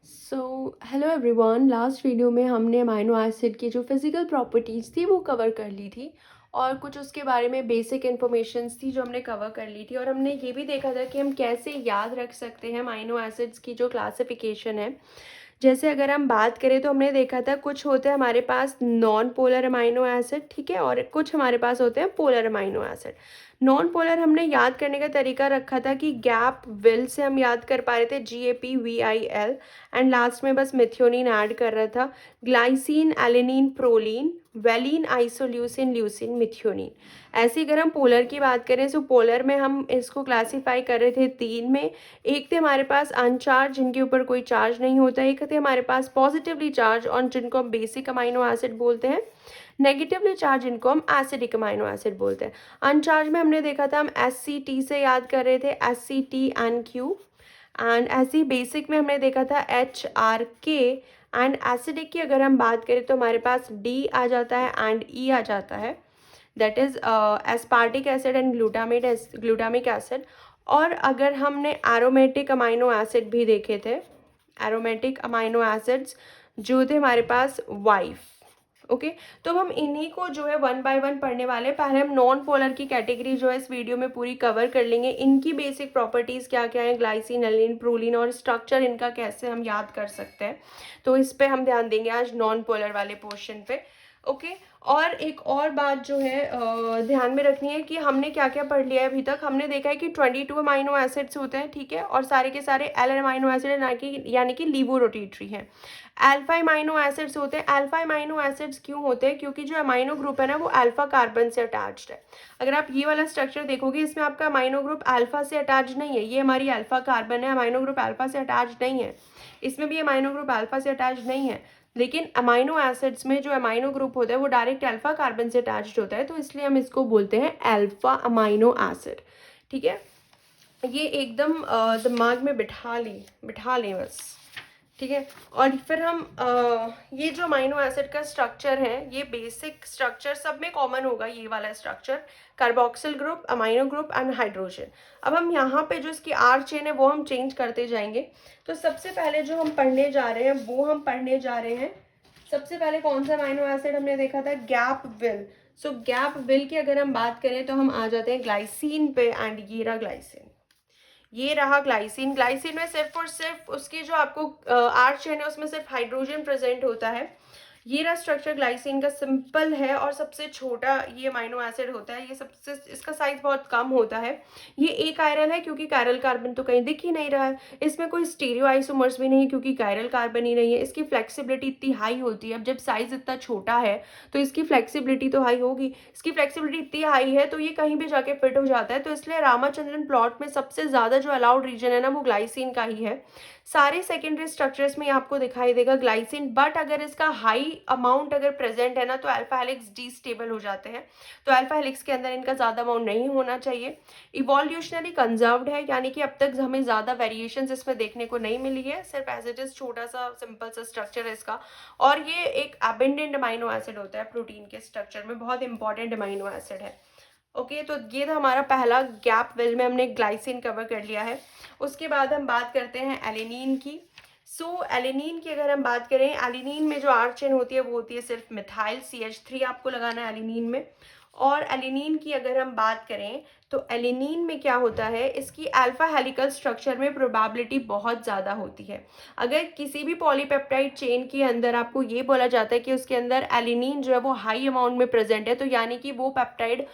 Hello everyone. Last video में हमने amino acid की जो फिज़िकल प्रॉपर्टीज़ थी वो कवर कर ली थी और कुछ उसके बारे में बेसिक इन्फॉर्मेशंस थी जो हमने कवर कर ली थी, और हमने ये भी देखा था कि हम कैसे याद रख सकते हैं अमाइनो एसिड्स की जो क्लासिफिकेशन है। जैसे अगर हम बात करें तो हमने देखा था कुछ होते हैं हमारे पास नॉन पोलर अमाइनो एसिड, ठीक है, और कुछ हमारे पास होते हैं polar amino acid. Non polar हमने याद करने का तरीका रखा था कि गैप विल से हम याद कर पा रहे थे, GAPVIL, एंड लास्ट में बस मिथ्योनिन ऐड कर रहा था, glycine, alanine, proline, valine, isoleucine, leucine, methionine. ऐसे अगर हम पोलर की बात करें तो पोलर में हम इसको क्लासीफाई कर रहे थे तीन में। एक थे हमारे पास अनचार्ज, जिनके ऊपर कोई चार्ज नहीं होता, एक थे हमारे पास पॉजिटिवली चार्ज और जिनको हम बेसिक अमाइनो एसिड बोलते हैं, नेगेटिवली चार्ज जिनको हम एसिडिक अमाइनो एसिड बोलते हैं। अनचार्ज में हमने देखा था हम SCT से याद कर रहे थे, SCTNQ, एंड ऐसे ही बेसिक में हमने देखा था HRK, एंड एसिडिक की अगर हम बात करें तो हमारे पास D आ जाता है एंड E आ जाता है, that is aspartic acid and glutamic acid. और अगर हमने एरोमेटिक अमाइनो एसिड भी देखे थे, एरोमेटिक अमाइनो एसिड्स जो थे हमारे पास वाइफ। ओके, तो अब हम इन्हीं को जो है वन बाय वन पढ़ने वाले हैं। पहले हम नॉन पोलर की कैटेगरी जो है इस वीडियो में पूरी कवर कर लेंगे, इनकी बेसिक प्रॉपर्टीज़ क्या क्या है, ग्लाइसिन, एलिन, प्रोलिन, और स्ट्रक्चर इनका कैसे हम याद कर सकते हैं। तो इस पे हम ध्यान देंगे आज नॉन पोलर वाले पोर्शन पे। ओके, और एक और बात जो है ध्यान में रखनी है कि हमने क्या क्या पढ़ लिया है अभी तक। हमने देखा है कि 22 अमाइनो एसिड्स होते हैं, ठीक है, और सारे के सारे एल अमाइनो एसिड ना कि यानी कि लीवो रोटेटरी हैं। अल्फा अमाइनो एसिड्स होते हैं। अल्फा अमाइनो एसिड्स क्यों होते हैं? क्योंकि जो अमाइनो ग्रुप है ना वो अल्फा कार्बन से अटैच्ड है। अगर आप ये वाला स्ट्रक्चर देखोगे इसमें आपका अमाइनो ग्रुप अल्फा से अटैच नहीं है, ये हमारी अल्फा कार्बन है, अमाइनो ग्रुप अल्फा से अटैच नहीं है। इसमें भी अमाइनो ग्रुप अल्फा से अटैच नहीं है, लेकिन अमाइनो एसिड्स में जो अमाइनो ग्रुप होता है वो डायरेक्ट अल्फा कार्बन से अटैच्ड होता है, तो इसलिए हम इसको बोलते हैं अल्फा अमाइनो एसिड। ठीक है, ये एकदम दिमाग में बिठा लें बस। ठीक है, और फिर हम ये जो अमाइनो एसिड का स्ट्रक्चर है, ये बेसिक स्ट्रक्चर सब में कॉमन होगा, ये वाला structure, carboxyl group, amino group and hydrogen. अब हम यहाँ पे जो इसकी आर चेन है वो हम चेंज करते जाएंगे। तो सबसे पहले जो हम पढ़ने जा रहे हैं वो हम पढ़ने जा रहे हैं, सबसे पहले कौन सा अमाइनो एसिड हमने देखा था, gap will. So gap will की अगर हम बात करें तो हम आ जाते हैं ग्लाइसिन पे, एंड ये रहा ग्लाइसिन, ये रहा ग्लाइसिन। ग्लाइसिन में सिर्फ और सिर्फ उसकी जो आपको आर चेन है उसमें सिर्फ हाइड्रोजन प्रेजेंट होता है। ये रहा स्ट्रक्चर ग्लाइसिन का, सिंपल है और सबसे छोटा ये अमाइनो एसिड होता है, ये सबसे इसका साइज बहुत कम होता है। ये एक कायरल है क्योंकि कायरल कार्बन तो कहीं दिख ही नहीं रहा है। इसमें कोई स्टीरियो आइसोमर्स भी नहीं क्योंकि कायरल कार्बन ही नहीं है। इसकी फ्लेक्सिबिलिटी इतनी हाई होती है, अब जब साइज इतना छोटा है तो इसकी फ्लेक्सिबिलिटी तो हाई होगी। इसकी फ्लेक्सिबिलिटी इतनी हाई है तो ये कहीं भी जाके फिट हो जाता है, तो इसलिए रामाचंद्रन प्लॉट में सबसे ज़्यादा जो अलाउड रीजन है ना वो ग्लाइसिन का ही है। सारे सेकेंडरी स्ट्रक्चर्स में आपको दिखाई देगा ग्लाइसिन, बट अगर इसका हाई अमाउंट अगर प्रेजेंट है ना तो अल्फा हेलिक्स डिस्टेबल हो जाते हैं, तो अल्फा हेलिक्स के अंदर इनका ज़्यादा अमाउंट नहीं होना चाहिए। इवोल्यूशनरी कंजर्व्ड है, यानी कि अब तक हमें ज़्यादा वेरिएशंस इसमें देखने को नहीं मिली है, सिर्फ एज इट इज़ छोटा सा सिंपल सा स्ट्रक्चर है इसका। और ये एक अबेंडेंट अमाइनो एसिड होता है प्रोटीन के स्ट्रक्चर में, बहुत इंपॉर्टेंट अमाइनो एसिड है। ओके, तो ये था हमारा पहला, गैप विल में हमने ग्लाइसिन कवर कर लिया है। उसके बाद हम बात करते हैं एलेनिन की। एलेनिन की अगर हम बात करें, एलेनिन में जो आर चेन होती है वो होती है सिर्फ मिथाइल, CH3 आपको लगाना है एलेनिन में। और एलेनिन की अगर हम बात करें तो एलेनिन में क्या होता है, इसकी अल्फा हेलिकल स्ट्रक्चर में प्रोबेबिलिटी बहुत ज़्यादा होती है। अगर किसी भी पॉलीपेप्टाइड चेन के अंदर आपको ये बोला जाता है कि उसके अंदर एलेनिन जो है वो हाई अमाउंट में प्रेजेंट है, तो यानी कि वो पेप्टाइड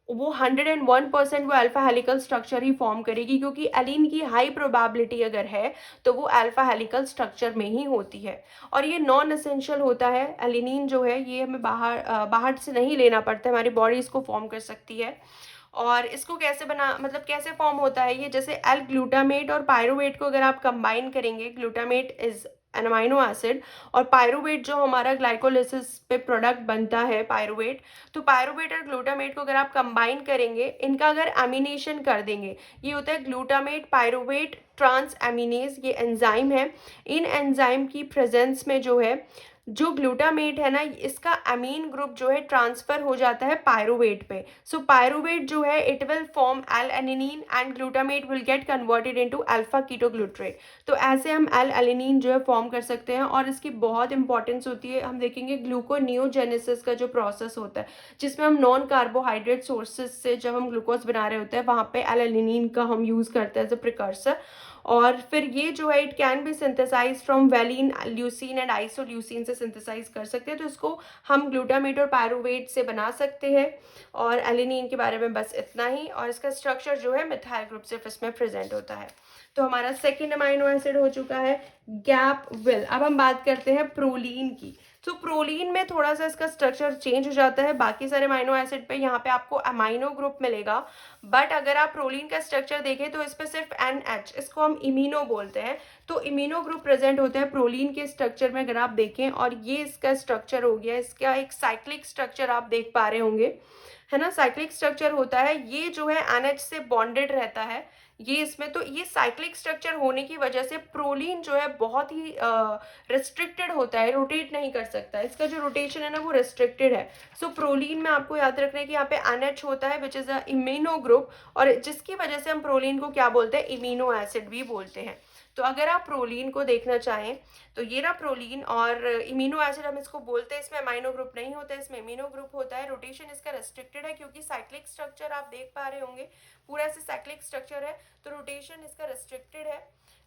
वो 101% वो अल्फा हेलिकल स्ट्रक्चर ही फॉर्म करेगी, क्योंकि एलिन की हाई प्रोबेबिलिटी अगर है तो वो अल्फा हेलिकल स्ट्रक्चर में ही होती है। और ये नॉन एसेंशियल होता है, एलिनिन जो है ये हमें बाहर से नहीं लेना पड़ता है, हमारी बॉडी इसको फॉर्म कर सकती है। और इसको कैसे बना, मतलब कैसे फॉर्म होता है ये, जैसे एल ग्लूटामेट और पायरुवेट को अगर आप कंबाइन करेंगे, glutamate is an amino acid और पायरुवेट जो हमारा ग्लाइकोलिसिस पे प्रोडक्ट बनता है पायरुवेट, तो पायरुवेट और ग्लूटामेट को अगर आप कंबाइन करेंगे, इनका अगर एमिनेशन कर देंगे, ये होता है ग्लूटामेट पायरुवेट ट्रांस एमिनेज, ये एंजाइम है। इन एंजाइम की प्रेजेंस में जो है जो ग्लूटामेट है ना, इसका अमीन ग्रुप जो है ट्रांसफर हो जाता है पायरुवेट पे। सो पायरुवेट जो है it will form L alanine and glutamate will get converted into alpha ketoglutarate. तो ऐसे हम एल एलिनिन जो है फॉर्म कर सकते हैं, और इसकी बहुत इंपॉर्टेंस होती है। हम देखेंगे ग्लूकोनियोजेनेसिस का जो प्रोसेस होता है, जिसमें हम नॉन कार्बोहाइड्रेट सोर्सेज से जब हम ग्लूकोज बना रहे होते हैं, वहाँ पे एल एलिनिन का हम यूज़ करते हैं एज अ प्रिकर्सर। और फिर ये जो है it can be synthesize from valine, leucine and isoleucine से सिंथेसाइज कर सकते हैं। तो इसको हम ग्लूटामेट और पायरुवेट से बना सकते हैं। और एलिनिन के बारे में बस इतना ही, और इसका स्ट्रक्चर जो है मिथाइल ग्रुप सिर्फ इसमें प्रेजेंट होता है। तो हमारा सेकेंड अमाइनो एसिड हो चुका है गैप विल। अब हम बात करते हैं प्रोलीन की। तो प्रोलीन में थोड़ा सा इसका स्ट्रक्चर चेंज हो जाता है। बाकी सारे अमाइनो एसिड पे यहाँ पे आपको अमाइनो ग्रुप मिलेगा, बट अगर आप प्रोलीन का स्ट्रक्चर देखें तो इस पर सिर्फ NH, इसको हम इमिनो बोलते हैं। तो इमिनो ग्रुप प्रेजेंट होते हैं प्रोलीन के स्ट्रक्चर में, अगर आप देखें। और ये इसका स्ट्रक्चर हो गया, इसका एक साइक्लिक स्ट्रक्चर आप देख पा रहे होंगे, है ना। साइक्लिक स्ट्रक्चर होता है, ये जो है NH से बॉन्डेड रहता है ये इसमें। तो ये साइक्लिक स्ट्रक्चर होने की वजह से प्रोलीन जो है बहुत ही रिस्ट्रिक्टेड होता है, रोटेट नहीं कर सकता। इसका जो रोटेशन है ना वो रिस्ट्रिक्टेड है। सो प्रोलीन में आपको याद रखना है कि यहाँ पे NH होता है which is a imino group, और जिसकी वजह से हम प्रोलीन को क्या बोलते हैं, इमिनो एसिड भी बोलते हैं। तो अगर आप प्रोलीन को देखना चाहें तो ये रहा प्रोलीन, और इमिनो एसिड हम इसको बोलते हैं। इसमें अमाइनो ग्रुप नहीं होता है, इसमें इमिनो ग्रुप होता है। रोटेशन इसका रेस्ट्रिक्टेड है क्योंकि साइक्लिक स्ट्रक्चर आप देख पा रहे होंगे, पूरा ऐसे साइक्लिक स्ट्रक्चर है, तो रोटेशन इसका रेस्ट्रिक्टेड है।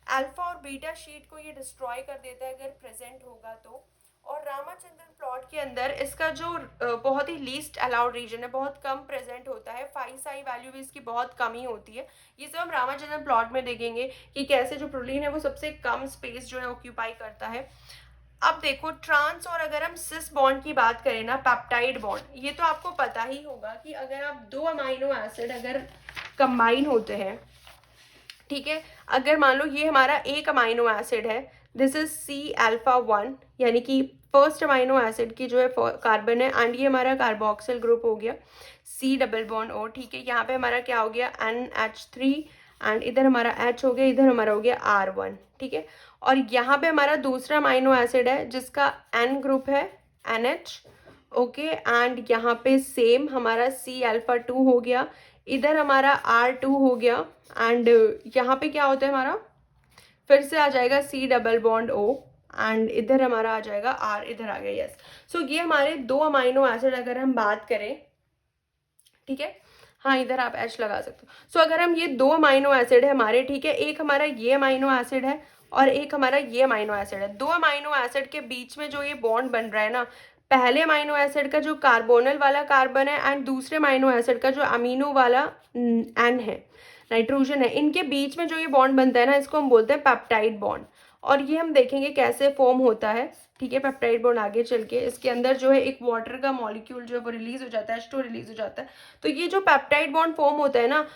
अल्फा और बीटा शीट को ये डिस्ट्रॉय कर देता है अगर प्रेजेंट होगा तो। और रामाचंद्रन प्लॉट के अंदर इसका जो बहुत ही लीस्ट अलाउड रीजन है, बहुत कम प्रेजेंट होता है। फाइसाई वैल्यू भी इसकी बहुत कम ही होती है। ये सब हम रामाचंद्रन प्लॉट में देखेंगे कि कैसे जो प्रोटीन है वो सबसे कम स्पेस जो है ऑक्यूपाई करता है। अब देखो ट्रांस और अगर हम सिस बॉन्ड की बात करें ना, पेप्टाइड बॉन्ड, ये तो आपको पता ही होगा कि अगर आप दो अमाइनो एसिड अगर कंबाइन होते हैं, ठीक है, अगर मान लो ये हमारा एक अमाइनो एसिड है, दिस इज C-alpha-1, यानी कि फर्स्ट अमाइनो एसिड की जो है कार्बन है, एंड ये हमारा कार्बोक्सिल ग्रुप हो गया C+O, ठीक है। यहाँ पे हमारा क्या हो गया NH3, एंड इधर हमारा H हो गया, इधर हमारा हो गया R1, ठीक है। और यहाँ पे हमारा दूसरा अमाइनो एसिड है जिसका N ग्रुप है NH, ओके। एंड यहाँ पे सेम हमारा C-alpha-2 हो गया, इधर हमारा R2 हो गया, एंड यहाँ पे क्या होता है हमारा, फिर से आ जाएगा C+O, एंड इधर हमारा आ जाएगा R, इधर आ गया, यस। सो ये हमारे दो अमाइनो एसिड अगर हम बात करें, ठीक है, हाँ इधर आप H लगा सकते हो। सो अगर हम ये दो अमाइनो एसिड है हमारे, ठीक है, एक हमारा ये अमाइनो एसिड है और एक हमारा ये अमाइनो एसिड है। दो अमाइनो एसिड के बीच में जो ये बॉन्ड बन रहा है ना, पहले अमाइनो एसिड का जो कार्बोनल वाला कार्बन है एंड दूसरे अमाइनो एसिड का जो अमीनो वाला N है, नाइट्रोजन है, इनके बीच में जो ये बॉन्ड बनता है ना, इसको हम बोलते हैं पेप्टाइड बॉन्ड। और ये हम देखेंगे कैसे फॉर्म होता है, ठीक है। पेप्टाइड बॉन्ड आगे चल के इसके अंदर जो है एक वाटर का मॉलिक्यूल जो है वो रिलीज हो जाता है, H2 रिलीज हो जाता है। तो ये जो पेप्टाइड बॉन्ड फॉर्म होता है ना,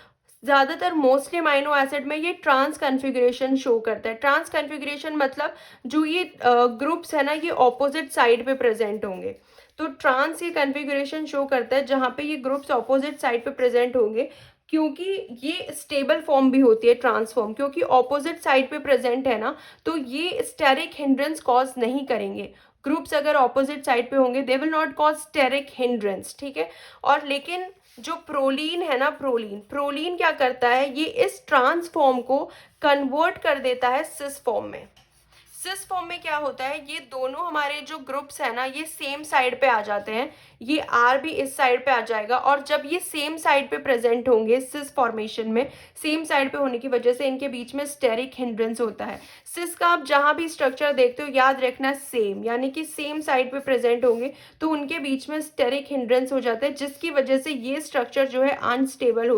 ज़्यादातर मोस्टली अमाइनो एसिड में ये ट्रांस कन्फिग्रेशन शो करता है। ट्रांस कन्फिग्रेशन मतलब जो ये ग्रुप्स है ना, ये ऑपोजिट साइड पे प्रेजेंट होंगे। तो ट्रांस ये कन्फिग्रेशन शो करता है जहाँ पे ये ग्रुप्स ऑपोजिट साइड पे प्रेजेंट होंगे, क्योंकि ये स्टेबल फॉर्म भी होती है ट्रांसफॉर्म, क्योंकि ऑपोजिट साइड पे प्रेजेंट है ना, तो ये स्टेरिक हिंड्रेंस कॉज नहीं करेंगे। ग्रुप्स अगर ऑपोजिट साइड पे होंगे they will not cause steric hindrance, ठीक है। और लेकिन जो प्रोलीन है ना, प्रोलीन क्या करता है, ये इस ट्रांसफॉर्म को कन्वर्ट कर देता है सिस फॉर्म में। सिस फॉर्म में क्या होता है, ये दोनों हमारे जो ग्रुप्स है ना, ये सेम साइड पे आ जाते हैं। ये R भी इस साइड पे आ जाएगा, और जब ये सेम साइड पे प्रेजेंट होंगे सिस फॉर्मेशन में, सेम साइड पे होने की वजह से इनके बीच में स्टेरिक हिंड्रेंस होता है। सिस का आप जहां भी स्ट्रक्चर देखते हो याद रखना सेम, यानी कि सेम साइड पे प्रेजेंट होंगे तो उनके बीच में स्टेरिक हिंड्रेंस हो जाता है, जिसकी वजह से ये स्ट्रक्चर जो है अनस्टेबल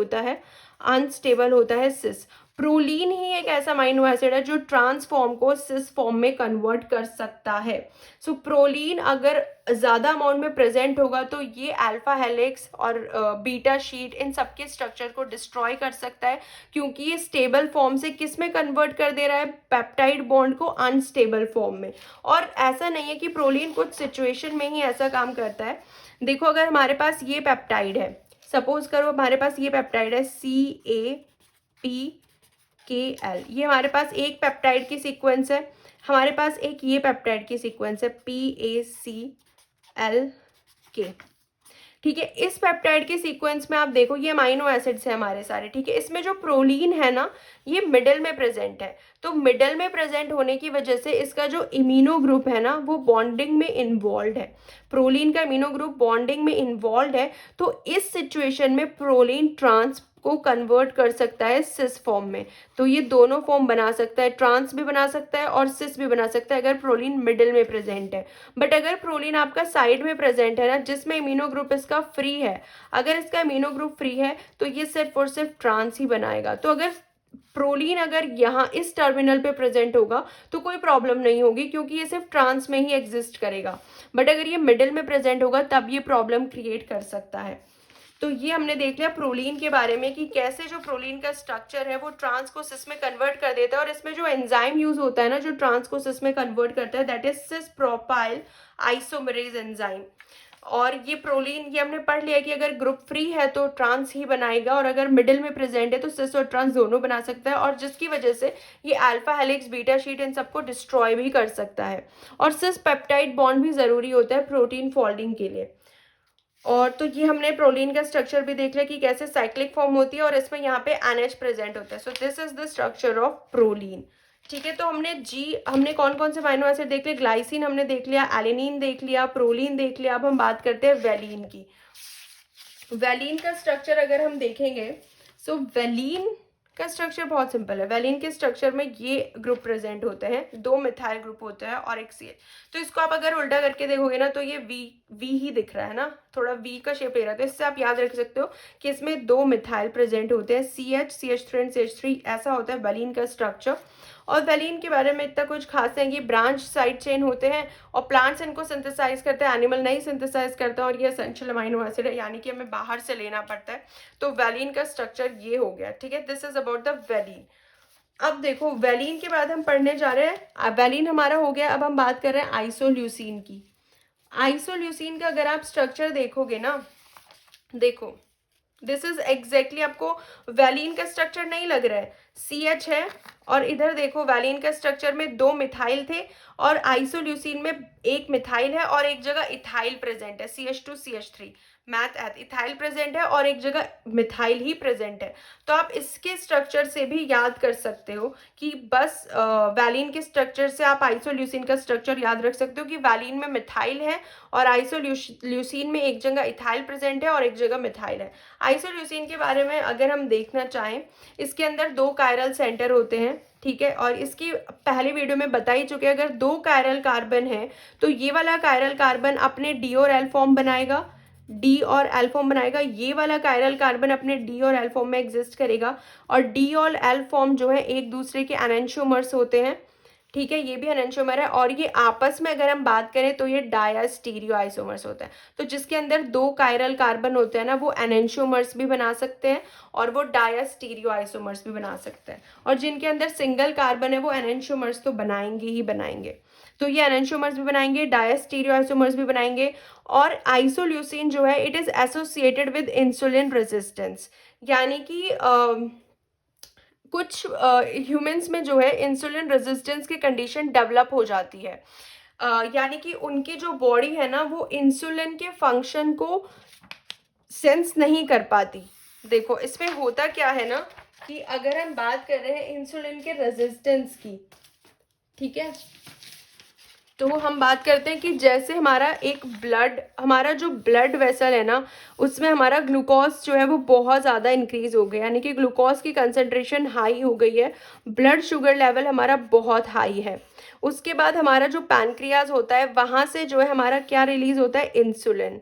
होता है सिस। प्रोलीन ही एक ऐसा अमाइनो एसिड है जो ट्रांसफॉर्म को सिस फॉर्म में कन्वर्ट कर सकता है। सो प्रोलीन अगर ज़्यादा अमाउंट में प्रेजेंट होगा तो ये अल्फा हेलिक्स और बीटा शीट इन सबके स्ट्रक्चर को डिस्ट्रॉय कर सकता है, क्योंकि ये स्टेबल फॉर्म से किस में कन्वर्ट कर दे रहा है, पेप्टाइड बॉन्ड को अनस्टेबल फॉर्म में। और ऐसा नहीं है कि प्रोलीन कुछ सिचुएशन में ही ऐसा काम करता है। देखो अगर हमारे पास ये पेप्टाइड है, सपोज करो हमारे पास ये पेप्टाइड है CAP KL, ये हमारे पास एक पेप्टाइड की सीक्वेंस है, हमारे पास एक ये पेप्टाइड की सीक्वेंस है PACLK। ठीक है, इस पेप्टाइड के सीक्वेंस में आप देखो ये अमाइनो एसिड्स है हमारे सारे। ठीक है, इसमें जो प्रोलीन है ना ये मिडल में प्रेजेंट है, तो मिडल में प्रेजेंट होने की वजह से इसका जो इम्यूनो ग्रुप है ना वो बॉन्डिंग में इन्वॉल्व है। प्रोलीन का इम्यूनो ग्रुप बॉन्डिंग में इन्वॉल्व है, तो इस सिचुएशन में प्रोलीन ट्रांस को कन्वर्ट कर सकता है सिस फॉर्म में। तो ये दोनों फॉर्म बना सकता है, ट्रांस भी बना सकता है और सिस भी बना सकता है अगर प्रोलीन मिडिल में प्रेजेंट है। बट अगर प्रोलीन आपका साइड में प्रेजेंट है ना जिसमें इम्यूनो ग्रुप इसका फ्री है, अगर इसका इम्यूनो ग्रुप फ्री है तो ये सिर्फ और सिर्फ ट्रांस ही बनाएगा। तो अगर प्रोलीन अगर यहाँ इस टर्मिनल पे प्रेजेंट होगा तो कोई प्रॉब्लम नहीं होगी क्योंकि ये सिर्फ ट्रांस में ही एग्जिस्ट करेगा। बट अगर ये मिडिल में प्रेजेंट होगा तब ये प्रॉब्लम क्रिएट कर सकता है। तो ये हमने देख लिया प्रोलीन के बारे में कि कैसे जो प्रोलीन का स्ट्रक्चर है वो ट्रांस को सिस में कन्वर्ट कर देता है, और इसमें जो एंजाइम यूज होता है ना जो ट्रांस को सिस में कन्वर्ट करता है that is sis propyl isomerase enzyme. और ये प्रोलीन ये हमने पढ़ लिया कि अगर ग्रुप फ्री है तो ट्रांस ही बनाएगा, और अगर मिडिल में प्रेजेंट है तो सिस और ट्रांस दोनों बना सकता है, और जिसकी वजह से ये alpha helix beta sheet in सबको डिस्ट्रॉय भी कर सकता है। और सिस पेप्टाइड बॉन्ड भी जरूरी होता है प्रोटीन फोल्डिंग के लिए। और तो ये हमने प्रोलीन का स्ट्रक्चर भी देख लिया कि कैसे साइक्लिक फॉर्म होती है, और इसमें यहाँ पे NH प्रेजेंट होता है। So this is the structure of proline. ठीक है, तो हमने कौन कौन से अमाइनो एसिड देख लिया, ग्लाइसिन हमने देख लिया, एलिनिन देख लिया, प्रोलीन देख लिया। अब हम बात करते हैं वेलिन की। वेलिन का स्ट्रक्चर अगर हम देखेंगे, सो वेलिन का स्ट्रक्चर बहुत सिंपल है। वेलिन के स्ट्रक्चर में ये ग्रुप प्रेजेंट होते हैं, 2 मिथाइल ग्रुप होते हैं और एक CH। तो इसको आप अगर उल्टा करके देखोगे ना तो ये वी ही दिख रहा है ना, थोड़ा वी का शेप ले रहा है। तो इससे आप याद रख सकते हो कि इसमें 2 मिथाइल प्रेजेंट होते हैं, CH, CH3 एंड CH3। ऐसा होता है वेलिन का स्ट्रक्चर। और वेलिन के बारे में इतना कुछ खास है कि ब्रांच साइड चेन होते हैं और प्लांट्स इनको सिंथेसाइज करते हैं, एनिमल नहीं सिंथेसाइज करता, और ये एसेंशियल अमाइनो एसिड है यानी कि हमें बाहर से लेना पड़ता है। तो वेलिन का स्ट्रक्चर ये हो गया। ठीक है, this is about the valine. अब देखो वेलिन के बाद हम पढ़ने जा रहे हैं, वेलिन हमारा हो गया। अब हम बात कर रहे हैं आइसोल्यूसिन की। आइसोल्यूसिन का अगर आप स्ट्रक्चर देखोगे ना, देखो दिस इज एग्जैक्टली आपको वेलिन का स्ट्रक्चर नहीं लग रहा है। CH है और इधर देखो वेलिन का स्ट्रक्चर में 2 मिथाइल थे, और आइसोल्यूसिन में एक मिथाइल है और एक जगह इथाइल प्रेजेंट है, CH2 CH3। मैथ एथ इथाइल प्रेजेंट है और एक जगह मिथाइल ही प्रेजेंट है। तो आप इसके स्ट्रक्चर से भी याद कर सकते हो कि बस वैलिन के स्ट्रक्चर से आप आइसोल्यूसिन का स्ट्रक्चर याद रख सकते हो कि वैलिन में मिथाइल है और आइसोल्यूसिन में एक जगह इथाइल प्रेजेंट है और एक जगह मिथाइल है। आइसोल्यूसिन के बारे में अगर हम देखना चाहें, इसके अंदर 2 कायरल सेंटर होते हैं। ठीक है, और इसकी पहले वीडियो में बता ही चुके हैं, अगर 2 कायरल कार्बन है तो ये वाला कायरल कार्बन अपने D और L फॉर्म बनाएगा, D और L फॉर्म बनाएगा। ये वाला कायरल कार्बन अपने D और L फॉर्म में एग्जिस्ट करेगा, और D और L फॉर्म जो है एक दूसरे के एनेंशियोमर्स होते हैं। ठीक है, ये भी एनेंशियोमर है, और ये आपस में अगर हम बात करें तो ये डायास्टीरियो आइसोमर्स होता है। तो जिसके अंदर 2 कायरल कार्बन होते हैं ना वो एनेंशियोमर्स भी बना सकते हैं और वो डायास्टीरियो आइसोमर्स भी बना सकते हैं, और जिनके अंदर सिंगल कार्बन है वो एनेंशियोमर्स तो बनाएंगे ही बनाएंगे। तो ये एनेंशियोमर्स भी बनाएंगे, डायास्टीरियो आइसोमर्स भी बनाएंगे। और आइसोल्यूसिन जो है it is associated with insulin resistance, यानी कि कुछ ह्यूमंस में जो है इंसुलिन रेजिस्टेंस की कंडीशन डेवलप हो जाती है, यानी कि उनकी जो बॉडी है ना वो इंसुलिन के फंक्शन को सेंस नहीं कर पाती। देखो इसमें होता क्या है ना कि अगर हम बात कर रहे हैं इंसुलिन के रेजिस्टेंस की, ठीक है, तो हम बात करते हैं कि जैसे हमारा जो ब्लड वेसल है ना उसमें हमारा ग्लूकोज जो है वो बहुत ज़्यादा इंक्रीज हो गया, यानी कि ग्लूकोज की कंसंट्रेशन हाई हो गई है, ब्लड शुगर लेवल हमारा बहुत हाई है। उसके बाद हमारा जो पैनक्रियाज होता है वहाँ से जो है हमारा क्या रिलीज होता है, इंसुलिन।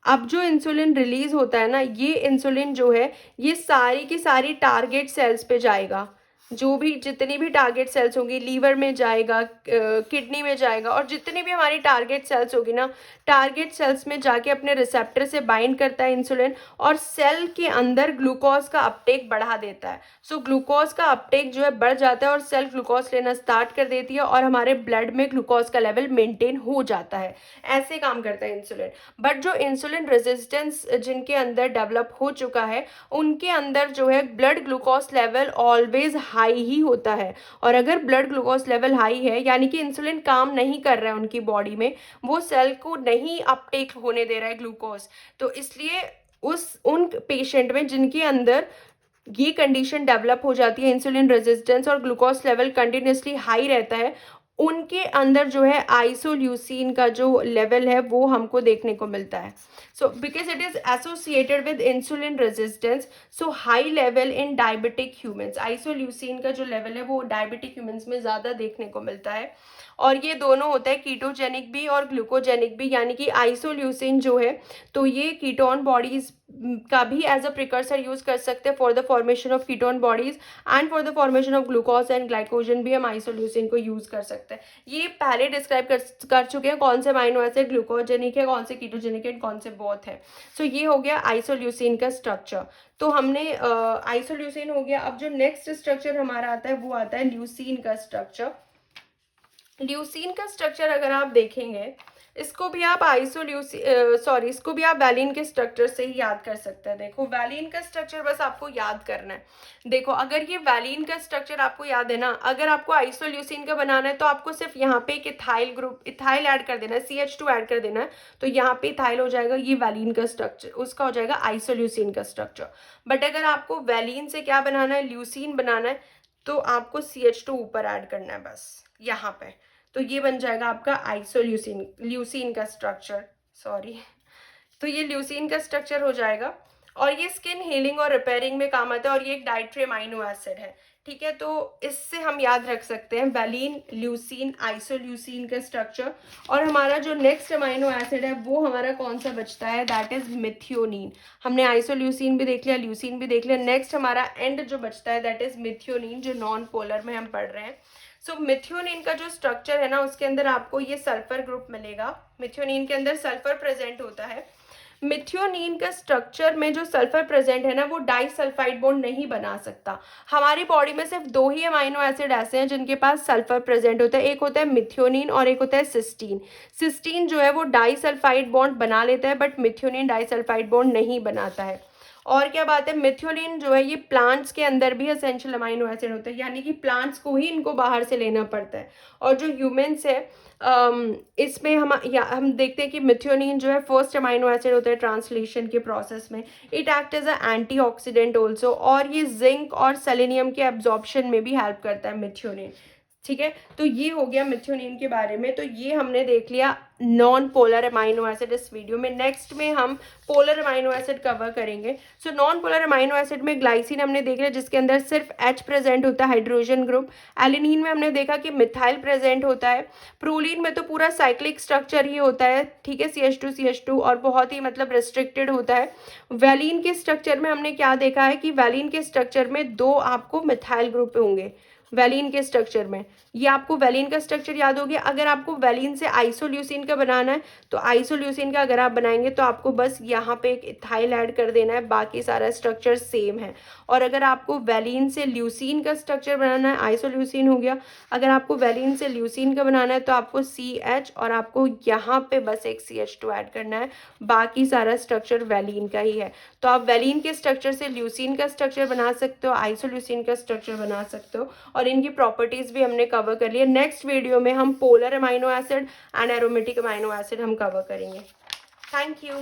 अब जो इंसुलिन रिलीज होता है ना, ये इंसुलिन जो है ये सारी की सारी टारगेट सेल्स पे जाएगा, जो भी जितनी भी टारगेट सेल्स होंगी लीवर में जाएगा, किडनी में जाएगा, और जितनी भी हमारी टारगेट सेल्स होगी ना टारगेट सेल्स में जाके अपने रिसेप्टर से बाइंड करता है इंसुलिन, और सेल के अंदर ग्लूकोज का अपटेक बढ़ा देता है। सो ग्लूकोज का अपटेक जो है बढ़ जाता है और सेल ग्लूकोज लेना स्टार्ट कर देती है और हमारे ब्लड में ग्लूकोज का लेवल मेंटेन हो जाता है। ऐसे काम करता है इंसुलिन। बट जो इंसुलिन रेजिस्टेंस जिनके अंदर डेवलप हो चुका है उनके अंदर जो है blood glucose level always high ही होता है। और अगर ब्लड ग्लूकोज लेवल हाई है यानी कि इंसुलिन काम नहीं कर रहा है उनकी बॉडी में, वो सेल को नहीं अपटेक होने दे रहा है ग्लूकोज, तो इसलिए उन पेशेंट में जिनके अंदर ये कंडीशन डेवलप हो जाती है, इंसुलिन रेजिस्टेंस और ग्लूकोज लेवल कंटिन्यूसली हाई रहता है, उनके अंदर जो है आइसोल्यूसिन का जो लेवल है वो हमको देखने को मिलता है। So because it is associated with insulin resistance, so high level in diabetic humans, isoleucine का जो लेवल है वो डायबिटिक ह्यूमंस में ज़्यादा देखने को मिलता है। और ये दोनों होता है कीटोजेनिक भी और ग्लूकोजेनिक भी, यानी कि आइसोल्यूसिन जो है तो ये कीटोन बॉडीज का भी एज अ प्रिकर्सर यूज कर सकते हैं for the formation of ketone bodies, and for the formation of glucose and glycogen भी हम आइसोल्यूसिन को यूज कर सकते हैं। ये पहले डिस्क्राइब कर चुके हैं कौन से अमाइनो एसिड ग्लूकोजेनिक है, कौन से कीटोजेनिक है, कौन से बोथ है। सो ये हो गया आइसोल्यूसिन का स्ट्रक्चर। तो हमने आइसोल्यूसिन हो गया। अब जो नेक्स्ट स्ट्रक्चर हमारा आता है वो आता है ल्यूसीन का स्ट्रक्चर। ल्यूसीन का स्ट्रक्चर अगर आप देखेंगे, इसको भी आप इसको भी आप वैलिन के स्ट्रक्चर से ही याद कर सकते हैं। देखो वैलिन का स्ट्रक्चर बस आपको याद करना है। देखो अगर ये वैलिन का स्ट्रक्चर आपको याद है ना, अगर आपको आइसोल्यूसिन का बनाना है तो आपको सिर्फ यहाँ पे एक इथाइल ग्रुप इथाइल ऐड कर देना है, CH2 ऐड कर देना है, तो यहाँ पे इथाइल हो जाएगा, ये वैलिन का स्ट्रक्चर, उसका हो जाएगा आइसोल्यूसिन का स्ट्रक्चर। बट अगर आपको वैलिन से क्या बनाना है, ल्यूसीन बनाना है, तो आपको CH2 ऊपर ऐड करना है बस यहाँ पे, तो ये बन जाएगा आपका ल्यूसीन का स्ट्रक्चर। तो ये ल्यूसीन का स्ट्रक्चर हो जाएगा। और ये स्किन हीलिंग और रिपेयरिंग में काम आता है, और ये एक डाइट्री अमाइनो एसिड है। ठीक है, तो इससे हम याद रख सकते हैं वैलिन, ल्यूसीन, आइसोल्यूसिन का स्ट्रक्चर। और हमारा जो नेक्स्ट अमाइनो एसिड है वो हमारा कौन सा बचता है, दैट इज मिथियोनिन। हमने आइसोल्यूसिन भी देख लिया, ल्यूसीन भी देख लिया, नेक्स्ट हमारा एंड जो बचता है दैट इज मिथियोनिन, जो नॉन पोलर में हम पढ़ रहे हैं। सो मिथियोनिन का जो स्ट्रक्चर है ना, उसके अंदर आपको ये सल्फर ग्रुप मिलेगा। मिथियोनिन के अंदर सल्फर प्रेजेंट होता है। मिथियोनिन का स्ट्रक्चर में जो सल्फर प्रेजेंट है ना, वो डाइसल्फाइड बॉन्ड नहीं बना सकता। हमारी बॉडी में सिर्फ 2 ही अमाइनो एसिड ऐसे हैं जिनके पास सल्फर प्रेजेंट होता है, एक होता है मिथियोनिन और एक होता है सिस्टीन। सिस्टीन जो है वो डाइसल्फाइड बॉन्ड बना लेता है, बट मिथियोनिन डाइसल्फाइड बॉन्ड नहीं बनाता है। और क्या बात है, मिथियोनिन जो है ये प्लांट्स के अंदर भी एसेंशियल अमाइनो एसिड होता है, यानी कि प्लांट्स को ही इनको बाहर से लेना पड़ता है। और जो ह्यूमंस है इसमें हम देखते हैं कि मिथियोनिन जो है फर्स्ट अमाइनो एसिड होता है ट्रांसलेशन के प्रोसेस में। It act as a antioxidant also, और ये जिंक और सेलेनियम के एब्जॉर्प्शन में भी हेल्प करता है मिथियोनिन। ठीक है, तो ये हो गया मिथियोनिन के बारे में। तो ये हमने देख लिया नॉन पोलर अमाइनो एसिड इस वीडियो में। नेक्स्ट में हम पोलर अमाइनो एसिड कवर करेंगे। So non polar amino acid में ग्लाइसिन हमने देख लिया, जिसके अंदर सिर्फ H प्रेजेंट होता है, हाइड्रोजन ग्रुप। एलिनिन में हमने देखा कि मिथाइल प्रेजेंट होता है। प्रोलीन में तो पूरा साइक्लिक स्ट्रक्चर ही होता है, ठीक है, CH2 और बहुत ही मतलब रिस्ट्रिक्टेड होता है। वैलिन के स्ट्रक्चर में हमने क्या देखा है कि वैलिन के स्ट्रक्चर में 2 आपको मिथाइल ग्रुप होंगे वैलिन के स्ट्रक्चर में। ये आपको वैलिन का स्ट्रक्चर याद हो गया। अगर आपको वैलिन से आइसोल्यूसिन का बनाना है तो आइसोल्यूसिन का अगर आप बनाएंगे तो आपको बस यहाँ पे एक इथाइल ऐड कर देना है, बाकी सारा स्ट्रक्चर सेम है। और अगर आपको वैलिन से ल्यूसिन का स्ट्रक्चर बनाना है, आइसोल्यूसिन हो गया। अगर आपको वैलिन से ल्यूसिन का बनाना है तो आपको CH और आपको यहाँ पे बस एक CH2 ऐड करना है, बाकी सारा स्ट्रक्चर वैलिन का ही है। तो आप वैलिन के स्ट्रक्चर से ल्यूसिन का स्ट्रक्चर बना सकते हो, आइसोल्यूसिन का स्ट्रक्चर बना सकते हो, और इनकी प्रॉपर्टीज भी हमने कवर कर लिया। नेक्स्ट वीडियो में हम polar amino acid and aromatic amino acid हम कवर करेंगे। Thank you.